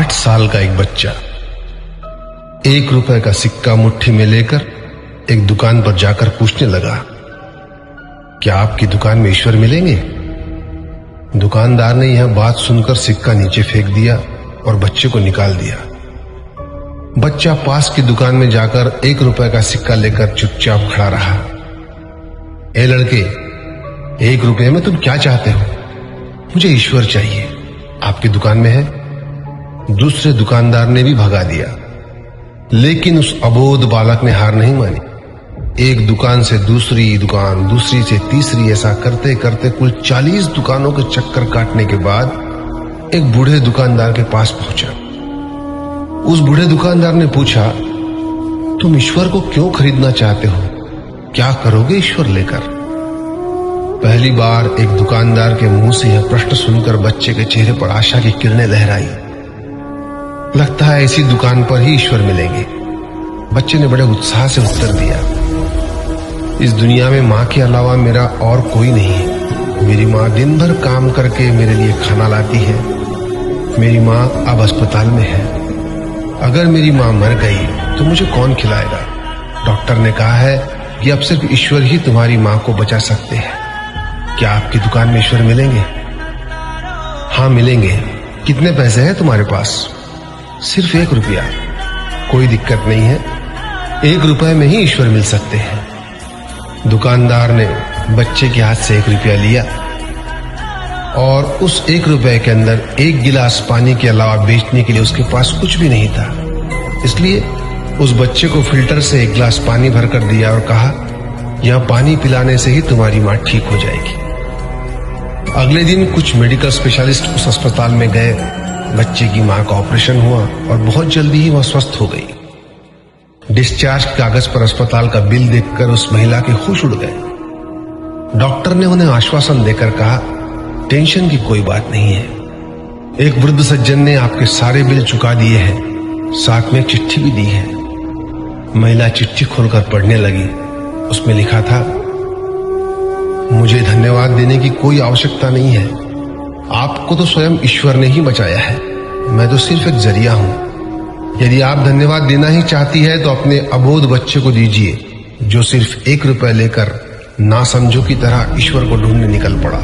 8 साल का एक बच्चा 1 रुपए का सिक्का मुट्ठी में लेकर एक दुकान पर जाकर पूछने लगा, क्या आपकी दुकान में ईश्वर मिलेंगे? दुकानदार ने यह बात सुनकर सिक्का नीचे फेंक दिया और बच्चे को निकाल दिया। बच्चा पास की दुकान में जाकर 1 रुपए का सिक्का लेकर चुपचाप खड़ा रहा। ए लड़के, 1 रुपए में तुम क्या चाहते हो? मुझे ईश्वर चाहिए, आपकी दुकान में है। दूसरे दुकानदार ने भी भगा दिया, लेकिन उस अबोध बालक ने हार नहीं मानी। एक दुकान से दूसरी दुकान, दूसरी से तीसरी, ऐसा करते करते कुल 40 दुकानों के चक्कर काटने के बाद एक बूढ़े दुकानदार के पास पहुंचा। उस बूढ़े दुकानदार ने पूछा, तुम ईश्वर को क्यों खरीदना चाहते हो? क्या करोगे ईश्वर लेकर? पहली बार एक दुकानदार के मुंह से यह प्रश्न सुनकर बच्चे के चेहरे पर आशा की किरणें लहराई। लगता है इसी दुकान पर ही ईश्वर मिलेंगे। बच्चे ने बड़े उत्साह से उत्तर दिया, इस दुनिया में माँ के अलावा मेरा और कोई नहीं है। मेरी माँ दिन भर काम करके मेरे लिए खाना लाती है। मेरी माँ अब अस्पताल में है। अगर मेरी माँ मर गई तो मुझे कौन खिलाएगा? डॉक्टर ने कहा है कि अब सिर्फ ईश्वर ही तुम्हारी माँ को बचा सकते हैं। क्या आपकी दुकान में ईश्वर मिलेंगे? हाँ मिलेंगे। कितने पैसे हैं तुम्हारे पास? सिर्फ 1 रुपया। कोई दिक्कत नहीं है, 1 रुपए में ही ईश्वर मिल सकते हैं। दुकानदार ने बच्चे के हाथ से 1 रुपया लिया और उस 1 रुपए के अंदर 1 गिलास पानी के अलावा बेचने के लिए उसके पास कुछ भी नहीं था। इसलिए उस बच्चे को फिल्टर से 1 गिलास पानी भरकर दिया और कहा, यह पानी पिलाने से ही तुम्हारी माँ ठीक हो जाएगी। अगले दिन कुछ मेडिकल स्पेशलिस्ट उस अस्पताल में गए। बच्चे की मां का ऑपरेशन हुआ और बहुत जल्दी ही वह स्वस्थ हो गई। डिस्चार्ज कागज पर अस्पताल का बिल देखकर उस महिला के होश उड़ गए। डॉक्टर ने उन्हें आश्वासन देकर कहा, टेंशन की कोई बात नहीं है। एक वृद्ध सज्जन ने आपके सारे बिल चुका दिए हैं, साथ में एक चिट्ठी भी दी है। महिला चिट्ठी खोलकर पढ़ने लगी। उसमें लिखा था, मुझे धन्यवाद देने की कोई आवश्यकता नहीं है। आपको तो स्वयं ईश्वर ने ही बचाया है। मैं तो सिर्फ एक जरिया हूं। यदि आप धन्यवाद देना ही चाहती है तो अपने अबोध बच्चे को दीजिए, जो सिर्फ 1 रुपए लेकर नासमझों की तरह ईश्वर को ढूंढने निकल पड़ा।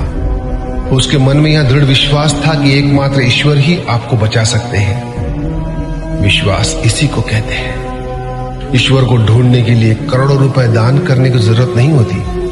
उसके मन में यह दृढ़ विश्वास था कि एकमात्र ईश्वर ही आपको बचा सकते हैं। विश्वास इसी को कहते हैं। ईश्वर को ढूंढने के लिए करोड़ों रुपए दान करने की जरूरत नहीं होती।